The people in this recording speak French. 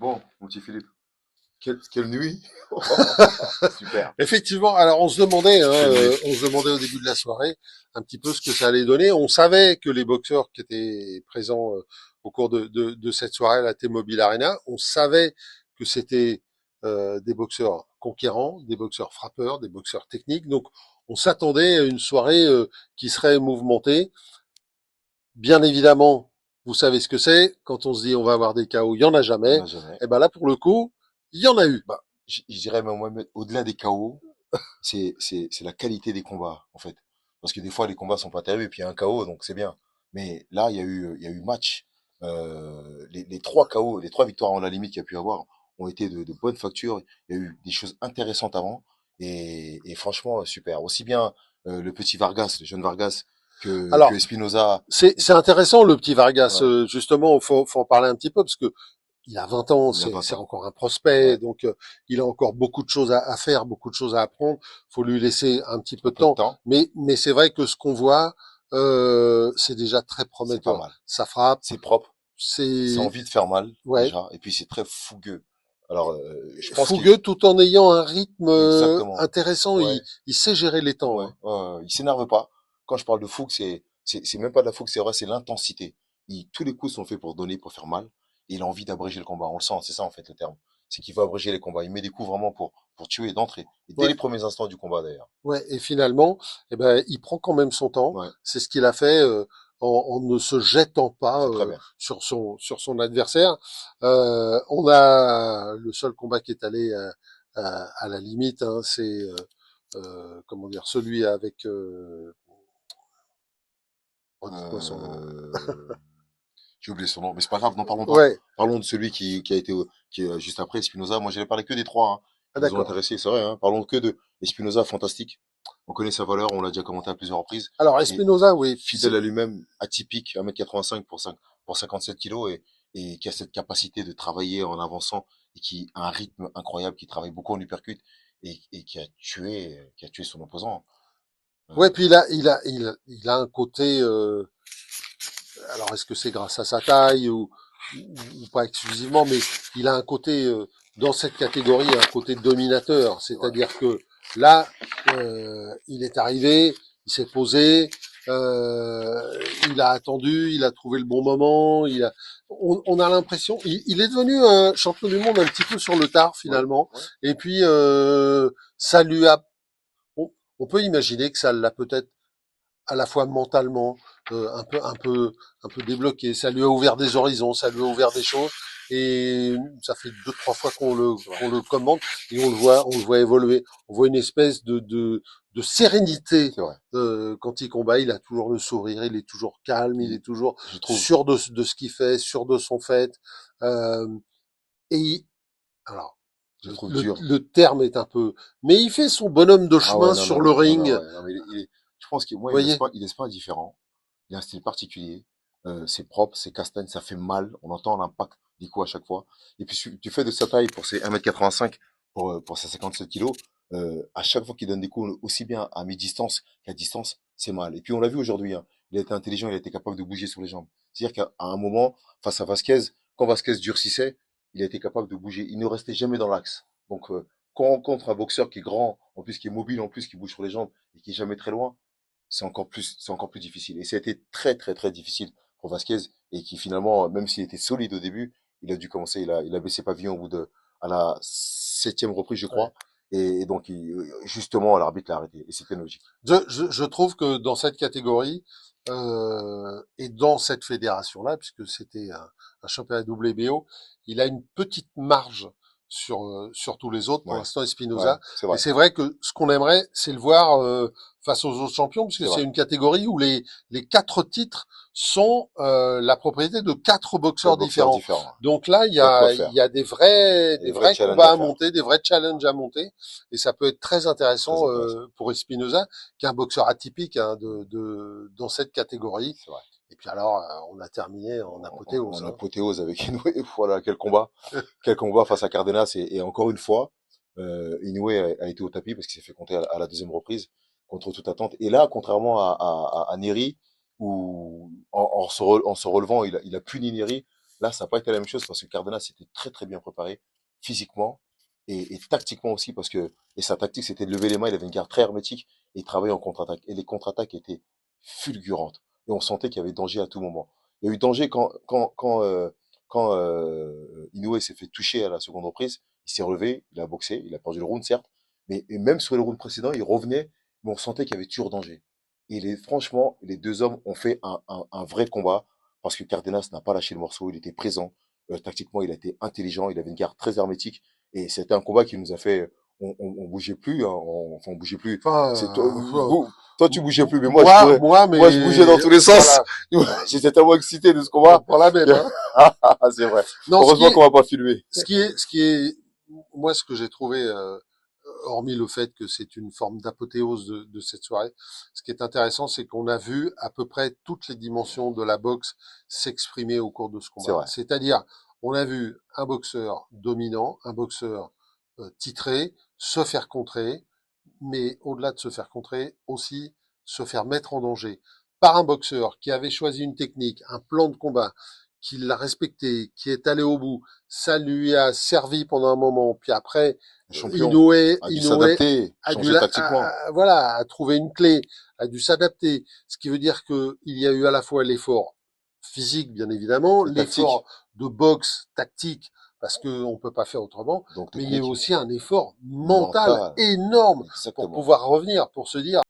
Bon, mon petit Philippe, quelle nuit. Super. Effectivement, alors Quelle nuit. on se demandait au début de la soirée un petit peu ce que ça allait donner. On savait que les boxeurs qui étaient présents au cours de cette soirée à la T-Mobile Arena, on savait que c'était des boxeurs conquérants, des boxeurs frappeurs, des boxeurs techniques. Donc, on s'attendait à une soirée qui serait mouvementée. Bien évidemment, vous savez ce que c'est. Quand on se dit on va avoir des chaos, il y en a Il n'y en jamais. a jamais. Et ben là, pour le coup, il y en a eu. Bah, je dirais même, moi, au-delà des KO, c'est la qualité des combats, en fait. Parce que des fois, les combats sont pas terribles et puis il y a un KO, donc c'est bien. Mais là, il y a eu match. Les trois KO, les trois victoires en la limite qu'il y a pu avoir ont été de bonne facture. Il y a eu des choses intéressantes avant. Et franchement, super. Aussi bien le petit Vargas, le jeune Vargas, que Alors, Espinoza. c'est intéressant le petit Vargas. Ouais, Justement, faut en parler un petit peu parce que il a 20 ans, il a 20 c'est ans. encore un prospect, Ouais, donc il a encore beaucoup de choses à faire, beaucoup de choses à apprendre. Faut lui laisser un petit peu un de peu de temps. temps, Mais c'est vrai que ce qu'on voit, c'est déjà très c'est pas prometteur. mal. Ça frappe, C'est propre, c'est c'est envie de faire mal, ouais déjà, et puis c'est très fougueux. Alors, je pense qu'il... fougueux tout en ayant un rythme Exactement. intéressant. Ouais, Il sait gérer les temps. ouais, Hein. il s'énerve pas. Quand je parle de fougue, c'est même pas de la fougue, c'est vrai, c'est l'intensité. Tous les coups sont faits pour donner, pour faire mal, et il a envie d'abréger le combat. On le sent, c'est ça en fait le terme. C'est qu'il veut abréger les combats. Il met des coups vraiment pour tuer d'entrée. Et dès Ouais. les premiers instants du combat d'ailleurs. Ouais, et finalement, eh ben, il prend quand même son temps. Ouais, C'est ce qu'il a fait en ne se jetant pas c'est très bien. sur son adversaire. On a le seul combat qui est allé à la limite, hein, c'est comment dire celui avec. Redites-moi son nom. Euh, J'ai oublié son nom, mais c'est pas grave, n'en parlons pas. Ouais, Parlons de celui qui a été qui est juste après Espinoza. Moi, j'allais parler que des trois hein, ah, qui nous ont d'accord. intéressés, c'est vrai. Hein. Parlons que de Espinoza, fantastique. On connaît sa valeur, on l'a déjà commenté à plusieurs reprises. Alors Et Espinoza, oui, fidèle à lui-même, atypique, 1,85 m pour 57 kilos et qui a cette capacité de travailler en avançant et qui a un rythme incroyable, qui travaille beaucoup en uppercut et qui a tué son opposant. ouais, Euh, puis il a un côté. Alors est-ce que c'est grâce à sa taille ou pas exclusivement, mais il a un côté dans cette catégorie, un côté dominateur, c'est vrai. c'est-à-dire que là, il est arrivé, il s'est posé, il a attendu, il a trouvé le bon moment, on a l'impression, il est devenu un champion du monde un petit peu sur le tard Ouais, finalement, ouais. et puis ça lui a, on peut imaginer que ça l'a peut-être à la fois mentalement un peu débloqué. Ça lui a ouvert des horizons, ça lui a ouvert des choses. Et ça fait deux trois fois C'est vrai. qu'on le commande et on le voit évoluer. On voit une espèce de sérénité C'est vrai. quand il combat. Il a toujours le sourire, il est toujours calme, il Il- est toujours je trouve, sûr de ce qu'il fait, sûr de son fait. Euh, et alors je trouve dur. le terme est un peu, mais il fait son bonhomme de Ah ouais, chemin non, non, sur le non, non, non, ring. ouais. Non, mais je pense qu'il, moi, Vous voyez? il laisse pas indifférent. Il a un style particulier. C'est propre, c'est castagne, ça fait mal. On entend l'impact des coups à chaque fois. Et puis, tu fais de sa taille pour ses 1,85 m pour ses 57 kilos. À chaque fois qu'il donne des coups, aussi bien à mi-distance qu'à distance, c'est mal. Et puis, on l'a vu aujourd'hui, hein. Il a été intelligent, il a été capable de bouger sur les jambes. C'est-à-dire qu'à un moment, face à Vasquez, quand Vasquez durcissait, il a été capable de bouger. Il ne restait jamais dans l'axe. Donc, quand on rencontre un boxeur qui est grand, en plus qui est mobile, en plus qui bouge sur les jambes et qui est jamais très loin, c'est encore plus difficile. Et ça a été très, très, très difficile pour Vasquez et qui finalement, même s'il était solide au début, il a dû commencer, il a baissé pavillon au bout à la septième reprise, je Ouais. crois. Et donc, justement, l'arbitre l'a arrêté. Et c'était logique. Je trouve que dans cette catégorie et dans cette fédération-là, puisque c'était un championnat WBO, il a une petite marge sur tous les autres. Pour Ouais, l'instant, ouais, Espinoza. c'est Mais vrai, c'est vrai que ce qu'on aimerait, c'est le voir face aux autres champions, puisque c'est c'est vrai. une catégorie où les quatre titres sont la propriété de quatre Quatre boxeurs boxeurs différents. différents. Donc là, Il y a de quoi il faire. y a Il y a des des vrais vrais challenges combats à à faire. monter, des vrais challenges à monter, et ça peut être très Très intéressant intéressant. pour Espinoza qui est un boxeur atypique hein, dans cette catégorie. C'est vrai. Et puis alors, on a terminé en apothéose. En Hein. apothéose avec Inoue. Voilà, quel combat. Quel combat face à Cardenas. Et encore une fois, Inoue a été au tapis parce qu'il s'est fait compter à la deuxième reprise contre toute attente. Et là, contrairement à Neri, où en se relevant, il a puni Neri, Là, ça n'a pas été la même chose parce que Cardenas était très très bien préparé physiquement et tactiquement aussi parce que et sa tactique c'était de lever les mains, il avait une garde très hermétique et il travaillait en contre-attaque et les contre-attaques étaient fulgurantes et on sentait qu'il y avait danger à tout moment. Il y a eu danger quand Inoue s'est fait toucher à la seconde reprise, il s'est relevé, il a boxé, il a perdu le round certes, mais et même sur le round précédent, il revenait, mais on sentait qu'il y avait toujours danger. Et franchement, les deux hommes ont fait un vrai combat parce que Cardenas n'a pas lâché le morceau, il était présent. Tactiquement, il a été intelligent, il avait une garde très hermétique. Et c'était un combat qui nous a fait. On bougeait plus, hein, enfin, on bougeait plus. C'est toi, Enfin, toi, tu bougeais plus, mais moi, je bougeais mais dans tous les sens. voilà, J'étais tellement excité de ce combat. pas la même. Hein. C'est vrai. Non, Heureusement qu'on va pas filmer. moi, ce que j'ai trouvé, hormis le fait que c'est une forme d'apothéose de cette soirée, ce qui est intéressant, c'est qu'on a vu à peu près toutes les dimensions de la boxe s'exprimer au cours de ce C'est combat. vrai. C'est-à-dire, on a vu un boxeur dominant, un boxeur titré, se faire contrer, mais au-delà de se faire contrer, aussi se faire mettre en danger par un boxeur qui avait choisi une technique, un plan de combat, qui l'a respecté, qui est allé au bout. Ça lui a servi pendant un moment. Puis après, Le champion a dû Inoue s'adapter, a dû changer tactiquement. voilà, a trouvé une clé, a dû s'adapter. Ce qui veut dire que il y a eu à la fois l'effort physique, bien évidemment, Et tactique, l'effort de boxe tactique, parce qu'on peut pas faire autrement, donc mais il y a eu technique, aussi un effort mental mental. énorme pour Exactement. pouvoir revenir, pour se dire,